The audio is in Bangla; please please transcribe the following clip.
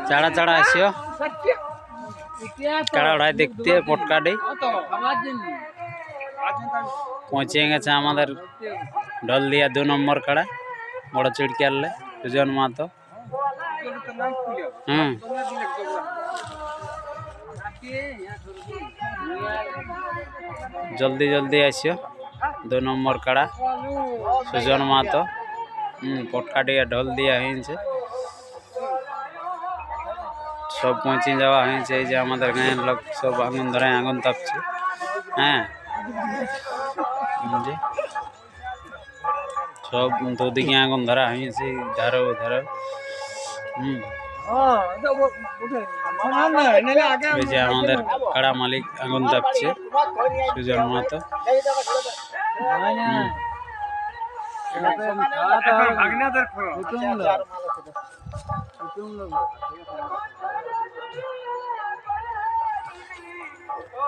চাড়া চাড়া আসিও কাড়া ওড়াই দেখতে পটকাটি পৌঁছে গেছে আমাদের ঢলদিয়া 2 নম্বর কাড়া বড় চিড়কিয়ালে সুজন মাহাতো। জলদি জলদি আসিও 2 নম্বর কাড়া সুজন মাহাতো। পটকাটিয়া ঢোল দিয়া হয়েছে, সব পৌঁছে যাওয়া হয়েছে। এই যে আমাদের গাঁয়ের লোক সব আগুন ধরে আগুন তাপছে। হ্যাঁ, সব দুদিকে আগুন ধরা হয়েছে, ধারো ধারো। এই যে আমাদের কাড়া মালিক আগুন তাপছে সুজন মাহাতো।